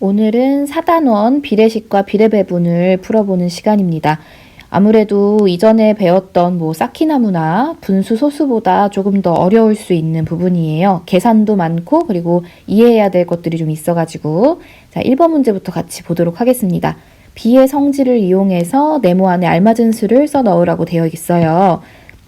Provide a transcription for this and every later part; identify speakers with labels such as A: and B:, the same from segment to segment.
A: 오늘은 4단원 비례식과 비례배분을 풀어보는 시간입니다. 아무래도 이전에 배웠던 쌓기나무나 분수 소수보다 조금 더 어려울 수 있는 부분이에요. 계산도 많고 그리고 이해해야 될 것들이 좀 있어가지고 자, 1번 문제부터 같이 보도록 하겠습니다. 비의 성질을 이용해서 네모 안에 알맞은 수를 써 넣으라고 되어 있어요.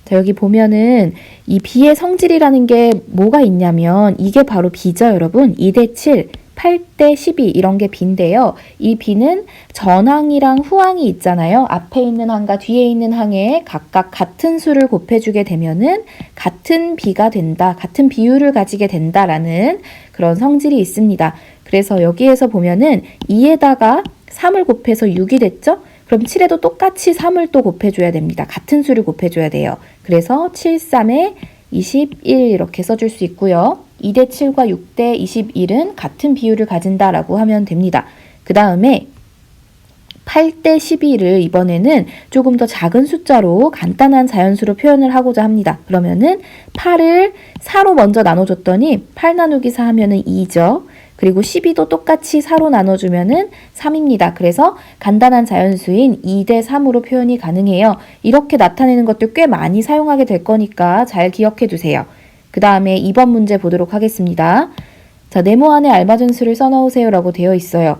A: 자, 여기 보면은 이 비의 성질이라는 게 뭐가 있냐면 이게 바로 비죠, 여러분. 2대 7, 8대 12 이런 게 비인데요. 이 비는 전항이랑 후항이 있잖아요. 앞에 있는 항과 뒤에 있는 항에 각각 같은 수를 곱해주게 되면은 같은 비가 된다, 같은 비율을 가지게 된다라는 그런 성질이 있습니다. 그래서 여기에서 보면은 2에다가 3을 곱해서 6이 됐죠? 그럼 7에도 똑같이 3을 또 곱해줘야 됩니다. 같은 수를 곱해줘야 돼요. 그래서 7, 3에 21 이렇게 써줄 수 있고요. 2대 7과 6대 21은 같은 비율을 가진다라고 하면 됩니다. 그 다음에 8대 12를 이번에는 조금 더 작은 숫자로 간단한 자연수로 표현을 하고자 합니다. 그러면은 8을 4로 먼저 나눠줬더니 8 나누기 4 하면은 2죠. 그리고 12도 똑같이 4로 나눠주면은 3입니다. 그래서 간단한 자연수인 2대 3으로 표현이 가능해요. 이렇게 나타내는 것들 꽤 많이 사용하게 될 거니까 잘 기억해 두세요. 그 다음에 2번 문제 보도록 하겠습니다. 자, 네모 안에 알맞은 수를 써넣으세요 라고 되어 있어요.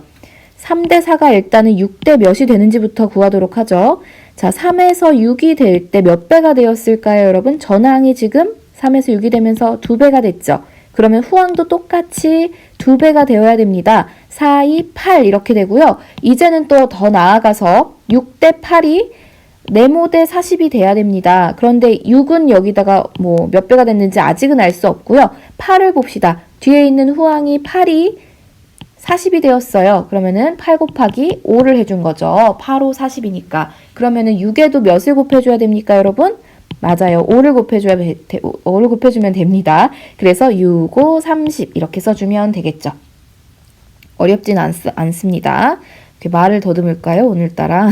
A: 3대 4가 일단은 6대 몇이 되는지부터 구하도록 하죠. 자, 3에서 6이 될 때 몇 배가 되었을까요, 여러분? 전항이 지금 3에서 6이 되면서 2배가 됐죠. 그러면 후항도 똑같이 2배가 되어야 됩니다. 4, 2, 8 이렇게 되고요. 이제는 또 더 나아가서 6대 8이 네모 대 40이 돼야 됩니다. 그런데 6은 여기다가 몇 배가 됐는지 아직은 알 수 없고요. 8을 봅시다. 뒤에 있는 후항이 8이 40이 되었어요. 그러면은 8 곱하기 5를 해준 거죠. 8, 5, 40이니까. 그러면은 6에도 몇을 곱해줘야 됩니까, 여러분? 맞아요. 5를 곱해주면 됩니다. 그래서 6, 5, 30 이렇게 써주면 되겠죠. 어렵진 않습니다. 이렇게 말을 더듬을까요, 오늘따라?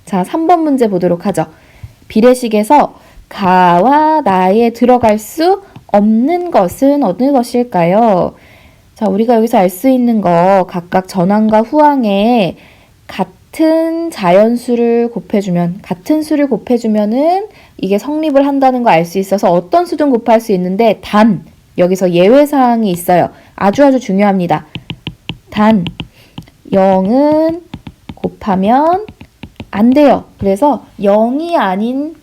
A: 자, 3번 문제 보도록 하죠. 비례식에서 가와 나에 들어갈 수 없는 것은 어느 것일까요? 자, 우리가 여기서 알 수 있는 거 각각 전항과 후항에 같은 자연수를 곱해주면, 같은 수를 곱해주면은 이게 성립을 한다는 거 알 수 있어서 어떤 수든 곱할 수 있는데 단, 여기서 예외사항이 있어요. 아주 중요합니다. 단, 0은 곱하면 안 돼요. 그래서 0이 아닌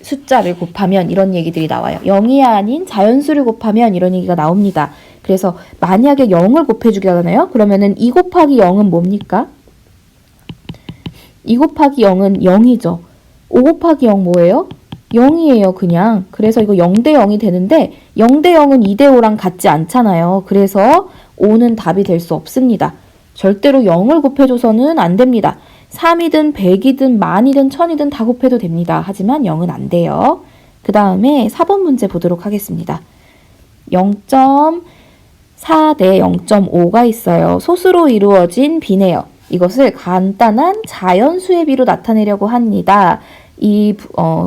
A: 숫자를 곱하면 이런 얘기들이 나와요. 0이 아닌 자연수를 곱하면 이런 얘기가 나옵니다. 그래서 만약에 0을 곱해주게 하잖아요. 그러면은 2 곱하기 0은 뭡니까? 2 곱하기 0은 0이죠. 5 곱하기 0 뭐예요? 0이에요, 그냥. 그래서 이거 0대 0이 되는데 0대 0은 2대 5랑 같지 않잖아요. 그래서 5는 답이 될 수 없습니다. 절대로 0을 곱해줘서는 안 됩니다. 3이든 100이든 만이든 1000이든 다 곱해도 됩니다. 하지만 0은 안 돼요. 그 다음에 4번 문제 보도록 하겠습니다. 0.4 대 0.5가 있어요. 소수로 이루어진 비네요. 이것을 간단한 자연수의 비로 나타내려고 합니다. 이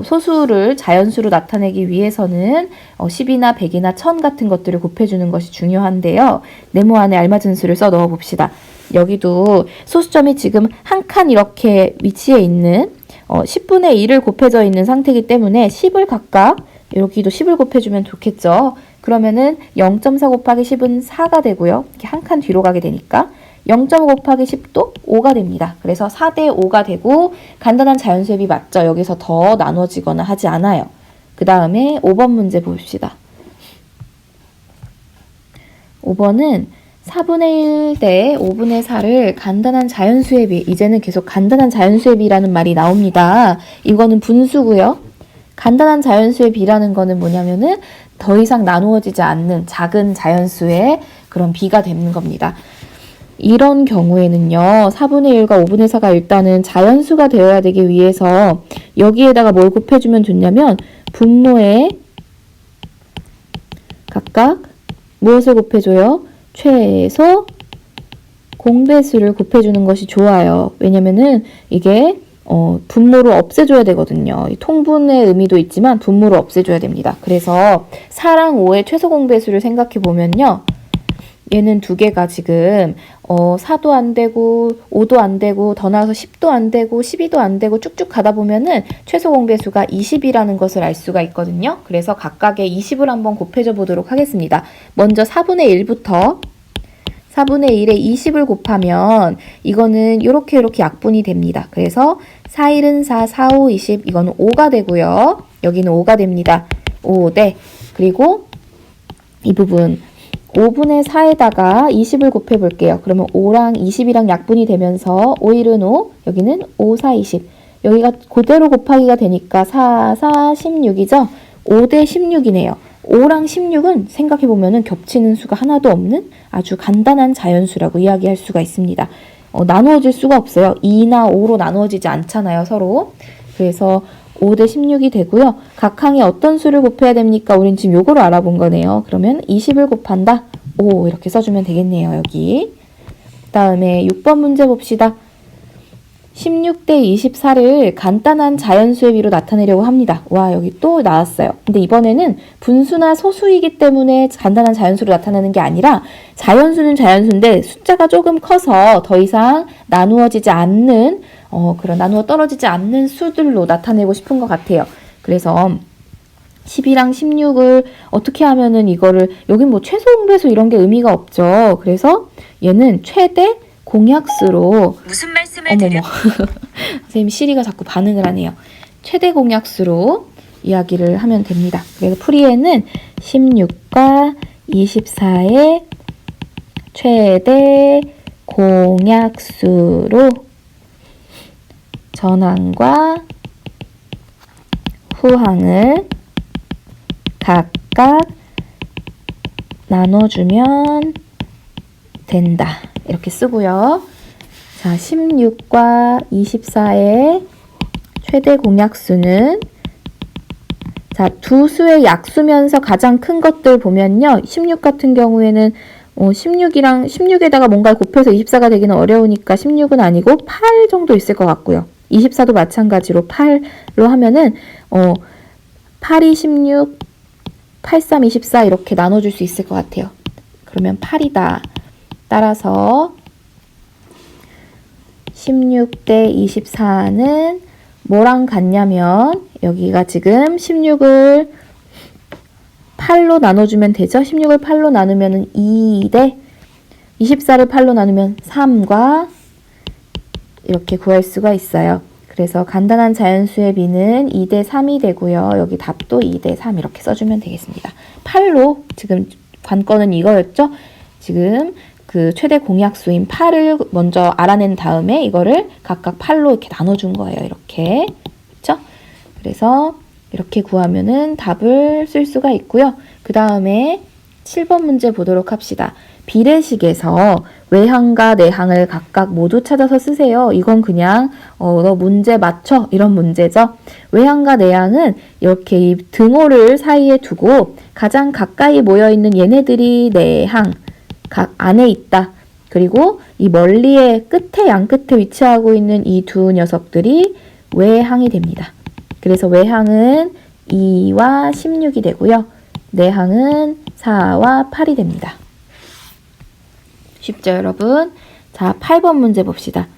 A: 소수를 자연수로 나타내기 위해서는 10이나 100이나 1000 같은 것들을 곱해주는 것이 중요한데요. 네모 안에 알맞은 수를 써 넣어 봅시다. 여기도 소수점이 지금 한 칸 이렇게 위치해 있는 10분의 1을 곱해져 있는 상태이기 때문에 10을 각각 여기도 10을 곱해주면 좋겠죠. 그러면은 0.4 곱하기 10은 4가 되고요. 이렇게 한 칸 뒤로 가게 되니까 0.5 곱하기 10도 5가 됩니다. 그래서 4대 5가 되고 간단한 자연수의 맞죠? 여기서 더 나눠지거나 하지 않아요. 그 다음에 5번 문제 봅시다. 5번은 4분의 1 대 5분의 4를 간단한 자연수의 비, 이제는 계속 간단한 자연수의 비라는 말이 나옵니다. 이거는 분수고요. 간단한 자연수의 비라는 거는 뭐냐면은 더 이상 나누어지지 않는 작은 자연수의 그런 비가 되는 겁니다. 이런 경우에는요, 4분의 1과 5분의 4가 일단은 자연수가 되어야 되기 위해서 여기에다가 뭘 곱해주면 좋냐면 분모에 각각 무엇을 곱해줘요? 최소 공배수를 곱해주는 것이 좋아요. 왜냐면은 이게 분모를 없애줘야 되거든요. 통분의 의미도 있지만 분모를 없애줘야 됩니다. 그래서 4랑 5의 최소 공배수를 생각해 보면요. 얘는 두 개가 지금 4도 안 되고 5도 안 되고 더 나아서 10도 안 되고 12도 안 되고 쭉쭉 가다 보면은 최소 공배수가 20이라는 것을 알 수가 있거든요. 그래서 각각의 20을 한번 곱해줘 보도록 하겠습니다. 먼저 4분의 1부터 4분의 1에 20을 곱하면 이거는 이렇게 약분이 됩니다. 그래서 4, 1은 4, 4, 5, 20 이거는 5가 되고요. 여기는 5가 됩니다. 5대 그리고 이 부분 5분의 4에다가 20을 곱해 볼게요. 그러면 5랑 20이랑 약분이 되면서 5, 1은 5, 여기는 5, 4, 20. 여기가 그대로 곱하기가 되니까 4, 4, 16이죠? 5대 16이네요. 5랑 16은 생각해보면 겹치는 수가 하나도 없는 아주 간단한 자연수라고 이야기할 수가 있습니다. 나누어질 수가 없어요. 2나 5로 나누어지지 않잖아요, 서로. 그래서 5대 16이 되고요. 각 항에 어떤 수를 곱해야 됩니까? 우린 지금 요거로 알아본 거네요. 그러면 20을 곱한다. 5 이렇게 써주면 되겠네요. 여기. 다음에 6번 문제 봅시다. 16대 24를 간단한 자연수의 비로 나타내려고 합니다. 와, 여기 또 나왔어요. 근데 이번에는 분수나 소수이기 때문에 간단한 자연수로 나타나는 게 아니라 자연수는 자연수인데 숫자가 조금 커서 더 이상 나누어지지 않는 그런 나누어 떨어지지 않는 수들로 나타내고 싶은 것 같아요. 그래서 10이랑 16을 어떻게 하면은 이거를 여긴 뭐 최소 공배수 이런 게 의미가 없죠. 그래서 얘는 최대 공약수로
B: 무슨 말씀을 드려?
A: 선생님 시리가 자꾸 반응을 하네요. 최대 공약수로 이야기를 하면 됩니다. 그래서 풀이에는 16과 24의 최대 공약수로 전항과 후항을 각각 나눠주면 된다. 이렇게 쓰고요. 자, 16과 24의 최대 공약수는 자, 두 수의 약수면서 가장 큰 것들 보면요. 16 같은 경우에는 16에다가 뭔가를 곱해서 24가 되기는 어려우니까 16은 아니고 8 정도 있을 것 같고요. 24도 마찬가지로 8로 하면은 8이 16, 83, 24 이렇게 나눠줄 수 있을 것 같아요. 그러면 8이다. 따라서 16대 24는 뭐랑 같냐면 여기가 지금 16을 8로 나눠주면 되죠. 16을 8로 나누면 2대 24를 8로 나누면 3과 이렇게 구할 수가 있어요. 그래서 간단한 자연수의 비는 2대 3이 되고요. 여기 답도 2대 3 이렇게 써주면 되겠습니다. 8로 지금 관건은 이거였죠. 지금 그 최대 공약수인 8을 먼저 알아낸 다음에 이거를 각각 8로 이렇게 나눠준 거예요. 이렇게. 그렇죠? 그래서 이렇게 구하면은 답을 쓸 수가 있고요. 그 다음에 7번 문제 보도록 합시다. 비례식에서 외항과 내항을 각각 모두 찾아서 쓰세요. 이건 그냥 너 문제 맞춰 이런 문제죠. 외항과 내항은 이렇게 이 등호를 사이에 두고 가장 가까이 모여있는 얘네들이 내항 각 안에 있다. 그리고 이 멀리에 끝에 양끝에 위치하고 있는 이 두 녀석들이 외항이 됩니다. 그래서 외항은 2와 16이 되고요. 내항은 4와 8이 됩니다. 쉽죠, 여러분? 자, 8번 문제 봅시다.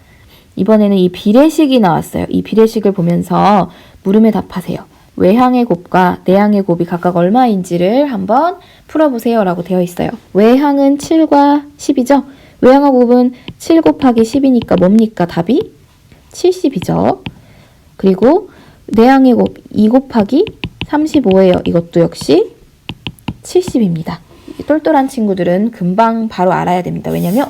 A: 이번에는 이 비례식이 나왔어요. 이 비례식을 보면서 물음에 답하세요. 외항의 곱과 내항의 곱이 각각 얼마인지를 한번 풀어보세요 라고 되어 있어요. 외항은 7과 10이죠. 외항의 곱은 7 곱하기 10이니까 뭡니까? 답이 70이죠. 그리고 내항의 곱 2 곱하기 35예요. 이것도 역시 70입니다. 똘똘한 친구들은 금방 바로 알아야 됩니다. 왜냐면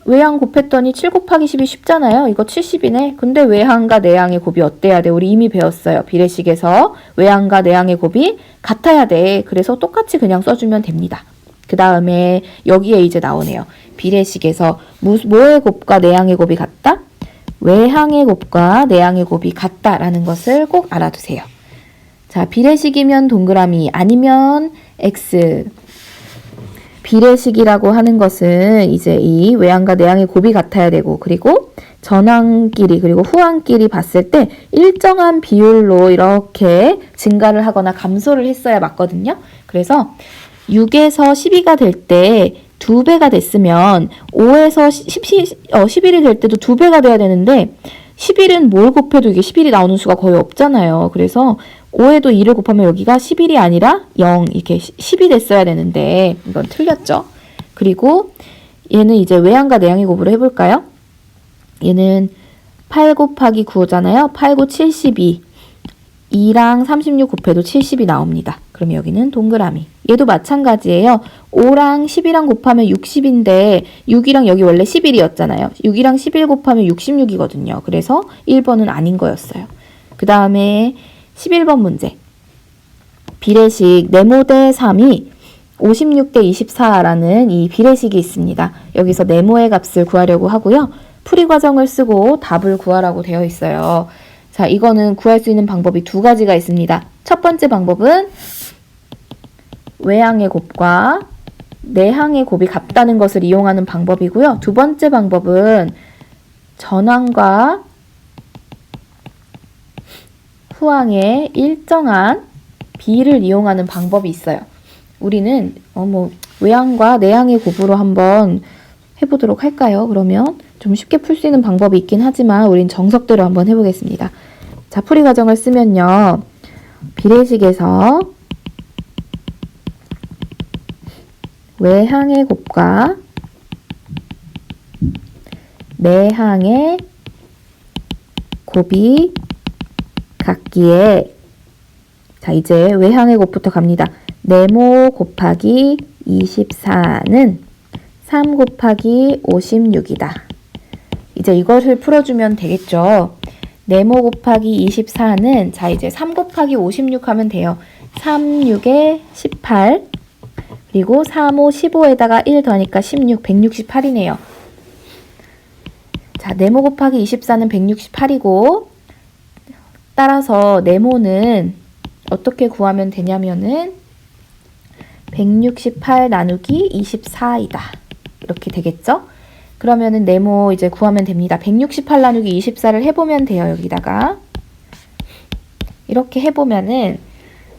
A: 외항 곱했더니 7 곱하기 10이 쉽잖아요. 이거 70이네. 근데 외항과 내항의 곱이 어때야 돼? 우리 이미 배웠어요. 비례식에서 외항과 내항의 곱이 같아야 돼. 그래서 똑같이 그냥 써주면 됩니다. 그 다음에 여기에 이제 나오네요. 비례식에서 뭐의 곱과 내항의 곱이 같다? 외항의 곱과 내항의 곱이 같다라는 것을 꼭 알아두세요. 자, 비례식이면 동그라미 아니면 X. 비례식이라고 하는 것은 이제 이 외항과 내항의 곱이 같아야 되고 그리고 전항끼리 그리고 후항끼리 봤을 때 일정한 비율로 이렇게 증가를 하거나 감소를 했어야 맞거든요. 그래서 6에서 12가 될 때 2배가 됐으면 5에서 11이 될 때도 2배가 돼야 되는데 11은 뭘 곱해도 이게 11이 나오는 수가 거의 없잖아요. 그래서 5에도 2를 곱하면 여기가 11이 아니라 0 이렇게 10이 됐어야 되는데 이건 틀렸죠. 그리고 얘는 이제 외항과 내항의 곱으로 해볼까요? 얘는 8 곱하기 9잖아요. 8, 9, 72. 2랑 36 곱해도 70이 나옵니다. 그럼 여기는 동그라미. 얘도 마찬가지예요. 5랑 12랑 곱하면 60인데 6이랑 여기 원래 11이었잖아요. 6이랑 11 곱하면 66이거든요. 그래서 1번은 아닌 거였어요. 그 다음에 11번 문제. 비례식 네모 대 3이 56 대 24라는 이 비례식이 있습니다. 여기서 네모의 값을 구하려고 하고요. 풀이 과정을 쓰고 답을 구하라고 되어 있어요. 자, 이거는 구할 수 있는 방법이 두 가지가 있습니다. 첫 번째 방법은 외항의 곱과 내항의 곱이 같다는 것을 이용하는 방법이고요. 두 번째 방법은 전항과 후항의 일정한 비를 이용하는 방법이 있어요. 우리는 외항과 내항의 곱으로 한번 해보도록 할까요? 그러면 좀 쉽게 풀 수 있는 방법이 있긴 하지만 우린 정석대로 한번 해보겠습니다. 자, 풀이 과정을 쓰면요. 비례식에서 외항의 곱과 내항의 곱이 같기에 자, 이제 외항의 곱부터 갑니다. 네모 곱하기 24는 3 곱하기 56이다. 이제 이것을 풀어주면 되겠죠. 네모 곱하기 24는 자 이제 3 곱하기 56 하면 돼요. 3, 6에 18 그리고 3, 5, 15에다가 1 더하니까 16, 168이네요. 자, 네모 곱하기 24는 168이고 따라서 네모는 어떻게 구하면 되냐면은 168 나누기 24이다. 이렇게 되겠죠? 그러면은 네모 이제 구하면 됩니다. 168 나누기 24를 해보면 돼요. 여기다가 이렇게 해보면은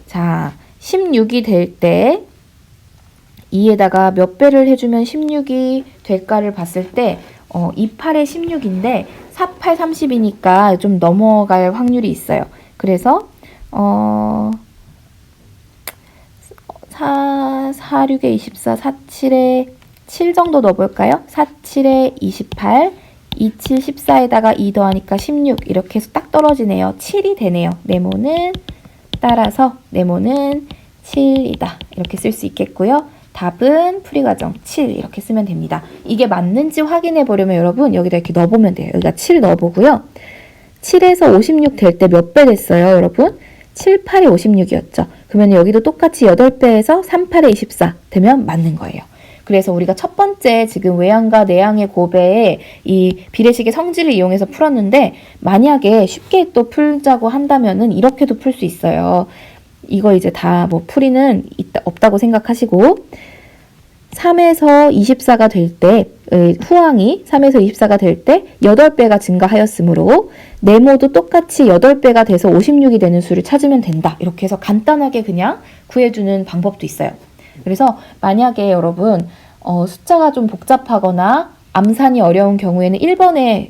A: 자 16이 될 때 2에다가 몇 배를 해주면 16이 될까를 봤을 때 28에 16인데 48, 30이니까 좀 넘어갈 확률이 있어요. 그래서 4, 6에 24, 4, 7에 7 정도 넣어볼까요? 4, 7에 28, 2, 7, 14에다가 2 더하니까 16 이렇게 해서 딱 떨어지네요. 7이 되네요. 따라서 네모는 7이다. 이렇게 쓸 수 있겠고요. 답은 풀이과정 7 이렇게 쓰면 됩니다. 이게 맞는지 확인해 보려면 여러분 여기다 이렇게 넣어보면 돼요. 여기다 7 넣어보고요. 7에서 56 될 때 몇 배 됐어요, 여러분? 7, 8이 56이었죠. 그러면 여기도 똑같이 8배에서 3, 8에 24 되면 맞는 거예요. 그래서 우리가 첫 번째 지금 외항과 내항의 곱의 이 비례식의 성질을 이용해서 풀었는데 만약에 쉽게 또 풀자고 한다면은 이렇게도 풀 수 있어요. 이거 이제 다 뭐 풀이는 없다고 생각하시고 3에서 24가 될 때 후항이 3에서 24가 될 때 8배가 증가하였으므로 네모도 똑같이 8배가 돼서 56이 되는 수를 찾으면 된다. 이렇게 해서 간단하게 그냥 구해주는 방법도 있어요. 그래서 만약에 여러분 숫자가 좀 복잡하거나 암산이 어려운 경우에는 1번의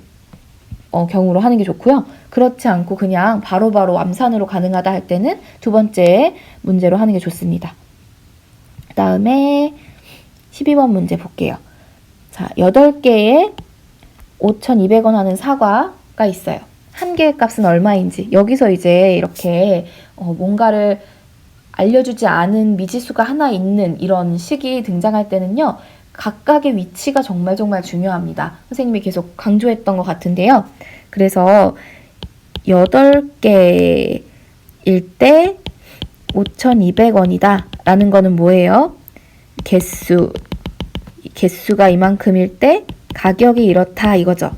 A: 경우로 하는 게 좋고요. 그렇지 않고 그냥 바로바로 암산으로 가능하다 할 때는 두 번째 문제로 하는 게 좋습니다. 그 다음에 12번 문제 볼게요. 자, 8개에 5,200원 하는 사과가 있어요. 한 개의 값은 얼마인지 여기서 이제 이렇게 뭔가를 알려주지 않은 미지수가 하나 있는 이런 식이 등장할 때는요. 각각의 위치가 정말 중요합니다. 선생님이 계속 강조했던 것 같은데요. 그래서 8개일 때 5,200원이다 라는 거는 뭐예요? 개수가 이만큼일 때 가격이 이렇다 이거죠.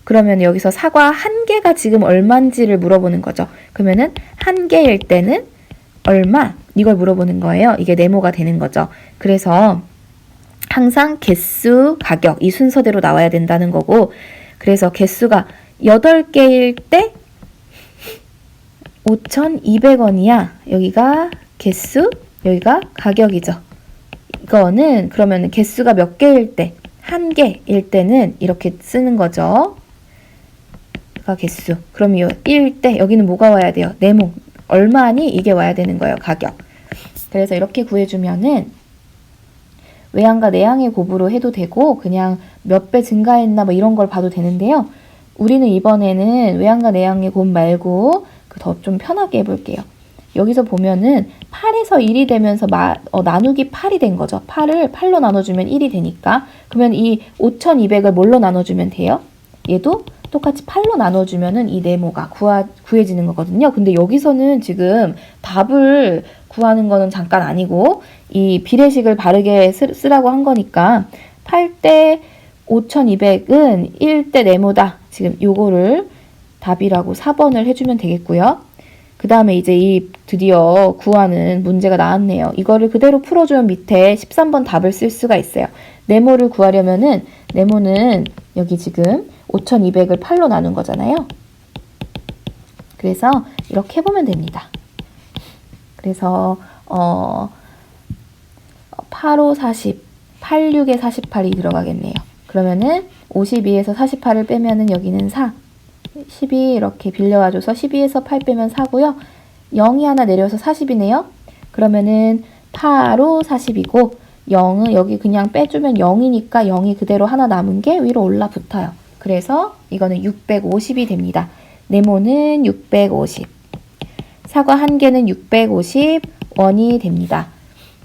A: 그러면 여기서 사과 한 개가 지금 얼마인지를 물어보는 거죠. 그러면은 한 개일 때는 얼마? 이걸 물어보는 거예요. 이게 네모가 되는 거죠. 그래서 항상 개수, 가격 이 순서대로 나와야 된다는 거고 그래서 개수가 8개일 때 5,200원이야. 여기가 개수, 여기가 가격이죠. 이거는 그러면 개수가 몇 개일 때, 한 개일 때는 이렇게 쓰는 거죠. 개수. 그럼 이 1일 때 여기는 뭐가 와야 돼요? 네모. 얼마니? 이게 와야 되는 거예요. 가격. 그래서 이렇게 구해주면은 외양과 내양의 곱으로 해도 되고 그냥 몇 배 증가했나 뭐 이런 걸 봐도 되는데요. 우리는 이번에는 외양과 내양의 곱 말고 더 좀 편하게 해볼게요. 여기서 보면은 8에서 1이 되면서 나누기 8이 된 거죠. 8을 8로 나눠주면 1이 되니까 그러면 이 5200을 뭘로 나눠주면 돼요? 얘도 똑같이 8로 나눠주면은 이 네모가 구해지는 거거든요. 근데 여기서는 지금 답을 구하는 거는 잠깐 아니고 이 비례식을 바르게 쓰라고 한 거니까 8대 5200은 1대 네모다. 지금 요거를 답이라고 4번을 해주면 되겠고요. 그 다음에 이제 드디어 구하는 문제가 나왔네요. 이거를 그대로 풀어주면 밑에 13번 답을 쓸 수가 있어요. 네모를 구하려면은 네모는 여기 지금 5200을 8로 나눈 거잖아요. 그래서 이렇게 해보면 됩니다. 그래서 8, 5, 40, 8, 6에 48이 들어가겠네요. 그러면은 52에서 48을 빼면은 여기는 4, 12 이렇게 빌려와줘서 12에서 8 빼면 4고요. 0이 하나 내려서 40이네요. 그러면은 8, 5, 40이고 0은 여기 그냥 빼주면 0이니까 0이 그대로 하나 남은 게 위로 올라붙어요. 그래서 이거는 650이 됩니다. 네모는 650. 사과 한 개는 650원이 됩니다.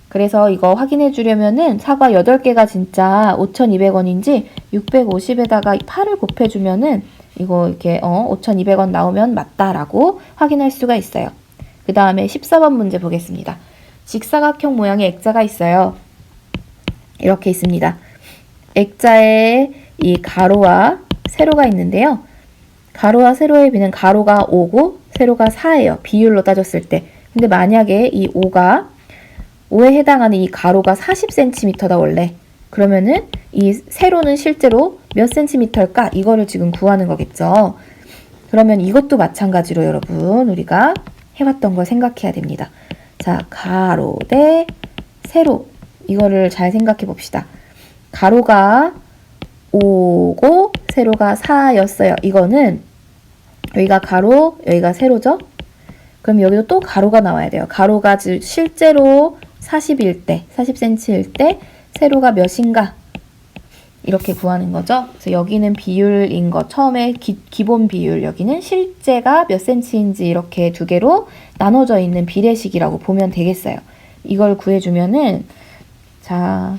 A: 그래서 이거 확인해 주려면은 사과 8개가 진짜 5,200원인지 650에다가 8을 곱해주면은 이거 이렇게 5,200원 나오면 맞다라고 확인할 수가 있어요. 그 다음에 14번 문제 보겠습니다. 직사각형 모양의 액자가 있어요. 이렇게 있습니다. 액자에 이 가로와 세로가 있는데요. 가로와 세로의 비는 가로가 5고 세로가 4예요. 비율로 따졌을 때. 근데 만약에 이 5에 해당하는 이 가로가 40cm다 원래. 그러면은 이 세로는 실제로 몇 cm일까? 이거를 지금 구하는 거겠죠. 그러면 이것도 마찬가지로 여러분 우리가 해봤던 걸 생각해야 됩니다. 자, 가로 대 세로. 이거를 잘 생각해 봅시다. 가로가 5고 세로가 4였어요. 이거는 여기가 가로, 여기가 세로죠? 그럼 여기도 또 가로가 나와야 돼요. 가로가 실제로 40일 때, 40cm일 때 세로가 몇인가? 이렇게 구하는 거죠. 그래서 여기는 비율인 거, 처음에 기본 비율, 여기는 실제가 몇 cm인지 이렇게 두 개로 나눠져 있는 비례식이라고 보면 되겠어요. 이걸 구해주면은, 자,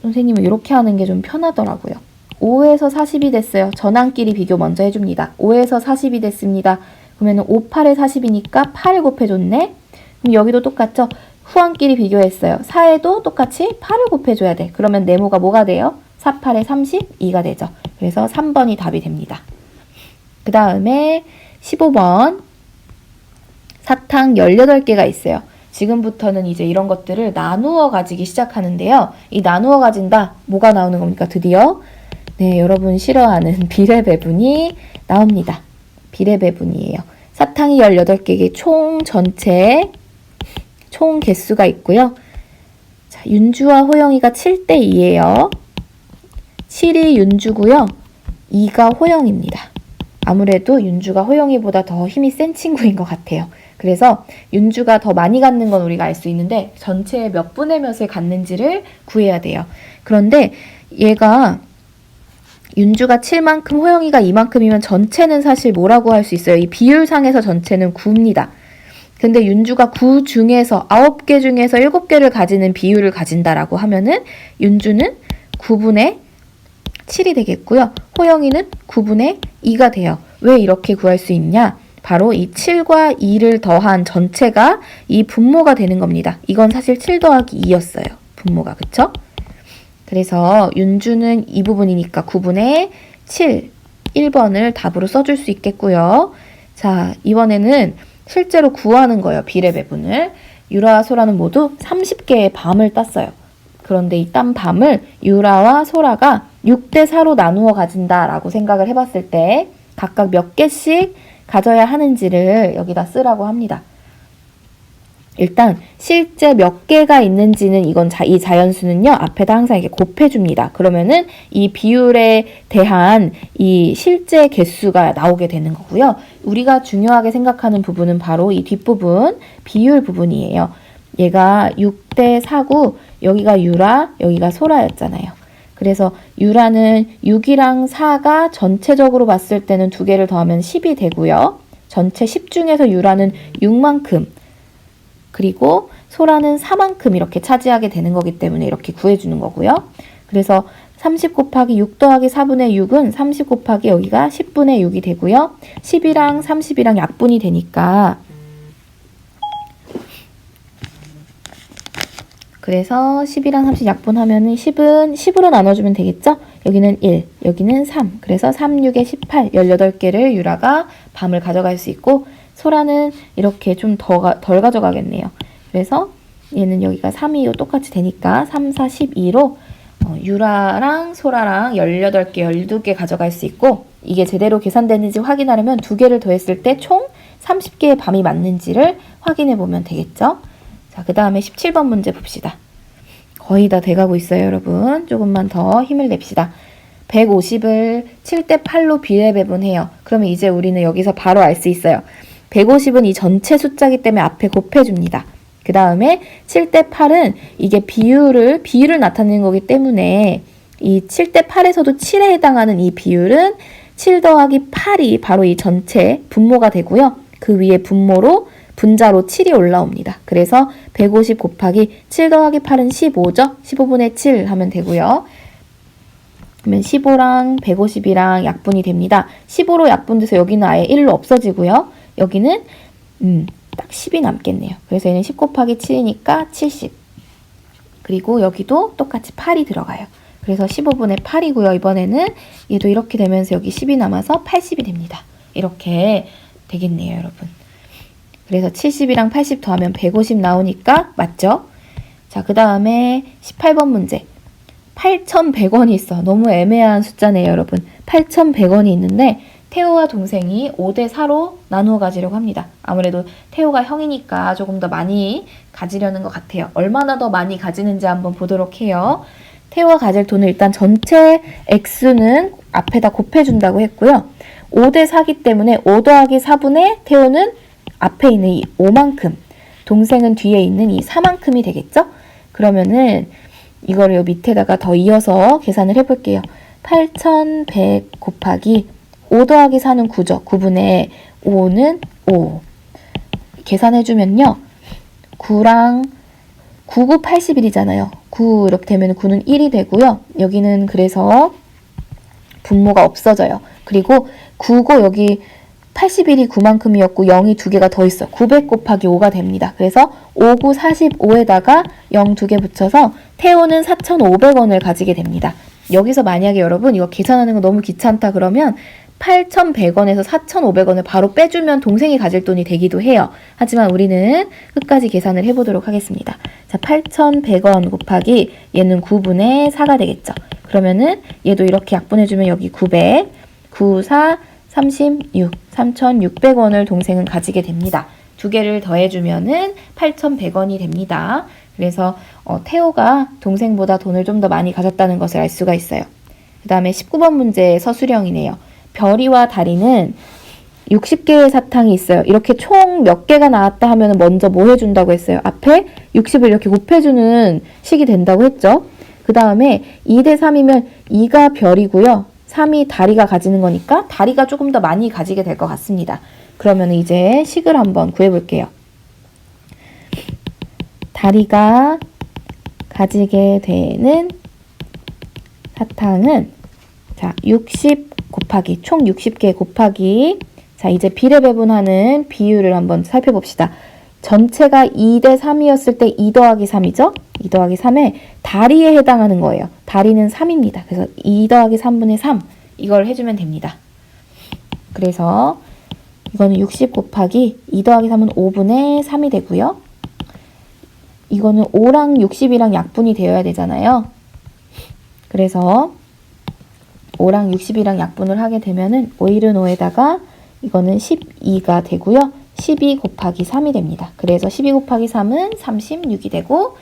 A: 선생님은 이렇게 하는 게 좀 편하더라고요. 5에서 40이 됐어요. 전항끼리 비교 먼저 해줍니다. 5에서 40이 됐습니다. 그러면 5, 8에 40이니까 8을 곱해줬네. 그럼 여기도 똑같죠? 후항끼리 비교했어요. 4에도 똑같이 8을 곱해줘야 돼. 그러면 네모가 뭐가 돼요? 4, 8에 32가 되죠. 그래서 3번이 답이 됩니다. 그 다음에 15번 사탕 18개가 있어요. 지금부터는 이제 이런 것들을 나누어 가지기 시작하는데요. 이 나누어 가진다. 뭐가 나오는 겁니까? 드디어 네, 여러분 싫어하는 비례배분이 나옵니다. 비례배분이에요. 사탕이 18개의 총 개수가 있고요. 자, 윤주와 호영이가 7대 2예요. 7이 윤주고요. 2가 호영입니다. 아무래도 윤주가 호영이보다 더 힘이 센 친구인 것 같아요. 그래서 윤주가 더 많이 갖는 건 우리가 알 수 있는데 전체의 몇 분의 몇을 갖는지를 구해야 돼요. 그런데 얘가 윤주가 7만큼 호영이가 2만큼이면 전체는 사실 뭐라고 할 수 있어요? 이 비율상에서 전체는 9입니다. 근데 윤주가 9 중에서 9개 중에서 7개를 가지는 비율을 가진다라고 하면은 윤주는 9분의 7이 되겠고요. 호영이는 9분의 2가 돼요. 왜 이렇게 구할 수 있냐? 바로 이 7과 2를 더한 전체가 이 분모가 되는 겁니다. 이건 사실 7 더하기 2였어요. 분모가. 그쵸? 그래서 윤주는 이 부분이니까 9분의 7, 1번을 답으로 써줄 수 있겠고요. 자, 이번에는 실제로 구하는 거예요. 비례배분을. 유라와 소라는 모두 30개의 밤을 땄어요. 그런데 이 딴 밤을 유라와 소라가 6대 4로 나누어 가진다라고 생각을 해봤을 때 각각 몇 개씩 가져야 하는지를 여기다 쓰라고 합니다. 일단 실제 몇 개가 있는지는 이 자연수는요, 앞에다 항상 이렇게 곱해줍니다. 그러면은 이 비율에 대한 이 실제 개수가 나오게 되는 거고요. 우리가 중요하게 생각하는 부분은 바로 이 뒷부분, 비율 부분이에요. 얘가 6대 4고 여기가 유라, 여기가 소라였잖아요. 그래서 유라는 6이랑 4가 전체적으로 봤을 때는 두 개를 더하면 10이 되고요. 전체 10 중에서 유라는 6만큼, 그리고 소라는 4만큼 이렇게 차지하게 되는 거기 때문에 이렇게 구해주는 거고요. 그래서 30 곱하기 6 더하기 4분의 6은 30 곱하기 여기가 10분의 6이 되고요. 10이랑 30이랑 약분이 되니까, 그래서 10이랑 30 약분하면은 10은 10으로 나눠주면 되겠죠? 여기는 1, 여기는 3. 그래서 3, 6에 18, 18개를 유라가 밤을 가져갈 수 있고, 소라는 이렇게 좀 덜 가져가겠네요. 그래서 얘는 여기가 3, 2로 똑같이 되니까 3, 4, 12로 유라랑 소라랑 18개, 12개 가져갈 수 있고, 이게 제대로 계산되는지 확인하려면 두 개를 더했을 때 총 30개의 밤이 맞는지를 확인해 보면 되겠죠. 자, 그 다음에 17번 문제 봅시다. 거의 다 돼가고 있어요, 여러분. 조금만 더 힘을 냅시다. 150을 7대 8로 비례 배분해요. 그러면 이제 우리는 여기서 바로 알 수 있어요. 150은 이 전체 숫자이기 때문에 앞에 곱해줍니다. 그 다음에 7대 8은 이게 비율을 나타내는 거기 때문에 이 7대 8에서도 7에 해당하는 이 비율은 7 더하기 8이 바로 이 전체 분모가 되고요. 그 위에 분자로 7이 올라옵니다. 그래서 150 곱하기 7 더하기 8은 15죠? 15분의 7 하면 되고요. 그러면 15랑 150이랑 약분이 됩니다. 15로 약분돼서 여기는 아예 1로 없어지고요. 여기는 딱 10이 남겠네요. 그래서 얘는 10 곱하기 7이니까 70. 그리고 여기도 똑같이 8이 들어가요. 그래서 15분의 8이고요. 이번에는 얘도 이렇게 되면서 여기 10이 남아서 80이 됩니다. 이렇게 되겠네요, 여러분. 그래서 70이랑 80 더하면 150 나오니까 맞죠? 자, 그 다음에 18번 문제. 8,100원이 있어. 너무 애매한 숫자네요, 여러분. 8,100원이 있는데 태호와 동생이 5대 4로 나누어 가지려고 합니다. 아무래도 태호가 형이니까 조금 더 많이 가지려는 것 같아요. 얼마나 더 많이 가지는지 한번 보도록 해요. 태호가 가질 돈을 일단 전체 액수는 앞에다 곱해준다고 했고요. 5대 4기 때문에 5 더하기 4분의 태호는 앞에 있는 이 5만큼, 동생은 뒤에 있는 이 4만큼이 되겠죠? 그러면은 이거를 요 밑에다가 더 이어서 계산을 해볼게요. 8,100 곱하기 5 더하기 4는 9죠. 9분의 5는 5. 계산해주면요. 9랑 9, 9, 81이잖아요. 9 이렇게 되면 9는 1이 되고요. 여기는 그래서 분모가 없어져요. 그리고 9고 여기 81이 9만큼이었고 0이 두 개가 더 있어요. 900 곱하기 5가 됩니다. 그래서 5, 9, 45에다가 0 두 개 붙여서 태호는 4,500원을 가지게 됩니다. 여기서 만약에 여러분 이거 계산하는 거 너무 귀찮다 그러면 8,100원에서 4,500원을 바로 빼주면 동생이 가질 돈이 되기도 해요. 하지만 우리는 끝까지 계산을 해보도록 하겠습니다. 자, 8,100원 곱하기 얘는 9분의 4가 되겠죠. 그러면은 얘도 이렇게 약분해주면 여기 900, 9, 4, 36, 3,600원을 동생은 가지게 됩니다. 두 개를 더해주면은 8,100원이 됩니다. 그래서 태호가 동생보다 돈을 좀 더 많이 가졌다는 것을 알 수가 있어요. 그 다음에 19번 문제의 서술형이네요. 별이와 다리는 60개의 사탕이 있어요. 이렇게 총 몇 개가 나왔다 하면 먼저 뭐 해준다고 했어요? 앞에 60을 이렇게 곱해주는 식이 된다고 했죠. 그 다음에 2대 3이면 2가 별이고요. 3이 다리가 가지는 거니까 다리가 조금 더 많이 가지게 될 것 같습니다. 그러면 이제 식을 한번 구해볼게요. 다리가 가지게 되는 사탕은 자 60 곱하기 총 60개 곱하기 자 이제 비례 배분하는 비율을 한번 살펴봅시다. 전체가 2대 3이었을 때 2 더하기 3이죠? 2 더하기 3에 다리에 해당하는 거예요. 다리는 3입니다. 그래서 2 더하기 3분의 3 이걸 해주면 됩니다. 그래서 이거는 60 곱하기 2 더하기 3은 5분의 3이 되고요. 이거는 5랑 60이랑 약분이 되어야 되잖아요. 그래서 5랑 60이랑 약분을 하게 되면은 5, 1은 5에다가 이거는 12가 되고요. 12 곱하기 3이 됩니다. 그래서 12 곱하기 3은 36이 되고,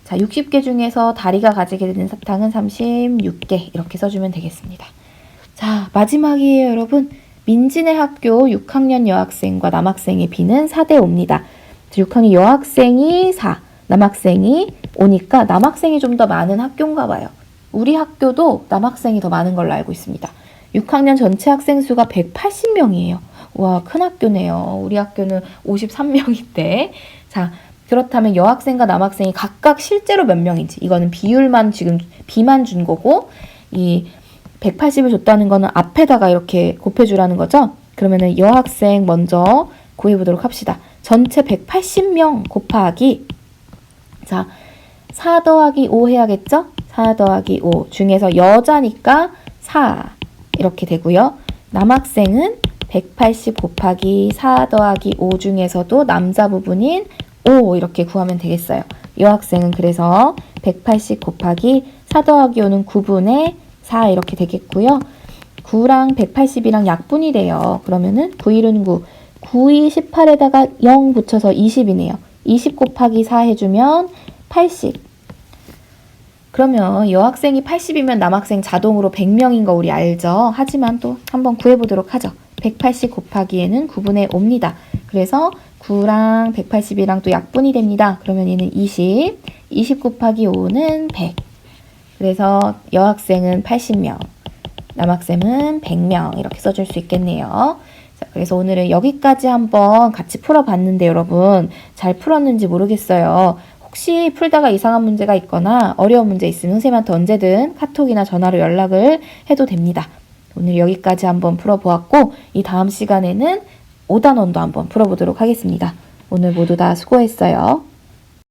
A: 자, 60개 중에서 다리가 가지게 되는 사탕은 36개 이렇게 써주면 되겠습니다. 자, 마지막이에요, 여러분. 민진의 학교 6학년 여학생과 남학생의 비는 4대 5입니다. 6학년 여학생이 4, 남학생이 5니까 남학생이 좀 더 많은 학교인가 봐요. 우리 학교도 남학생이 더 많은 걸로 알고 있습니다. 6학년 전체 학생 수가 180명이에요. 와, 큰 학교네요. 우리 학교는 53명인데. 자, 그렇다면 여학생과 남학생이 각각 실제로 몇 명인지, 이거는 비율만 지금 비만 준 거고, 이 180을 줬다는 거는 앞에다가 이렇게 곱해주라는 거죠. 그러면은 여학생 먼저 구해보도록 합시다. 전체 180명 곱하기, 자, 4 더하기 5 해야겠죠? 4 더하기 5 중에서 여자니까 4 이렇게 되고요. 남학생은 180 곱하기 4 더하기 5 중에서도 남자 부분인 5 이렇게 구하면 되겠어요. 여학생은 그래서 180 곱하기 4 더하기 5는 9분의 4 이렇게 되겠고요. 9랑 180이랑 약분이 돼요. 그러면은 9일은 9, 9이 18에다가 0 붙여서 20이네요. 20 곱하기 4 해주면 80. 그러면 여학생이 80이면 남학생 자동으로 100명인 거 우리 알죠? 하지만 또 한번 구해보도록 하죠. 180 곱하기에는 9분의 5입니다. 그래서 9랑 180이랑 또 약분이 됩니다. 그러면 얘는 20, 20 곱하기 5는 100. 그래서 여학생은 80명, 남학생은 100명 이렇게 써줄 수 있겠네요. 자, 그래서 오늘은 여기까지 한번 같이 풀어봤는데 여러분 잘 풀었는지 모르겠어요. 혹시 풀다가 이상한 문제가 있거나 어려운 문제 있으면 선생님한테 언제든 카톡이나 전화로 연락을 해도 됩니다. 오늘 여기까지 한번 풀어보았고 이 다음 시간에는 5단원도 한번 풀어보도록 하겠습니다. 오늘 모두 다 수고했어요.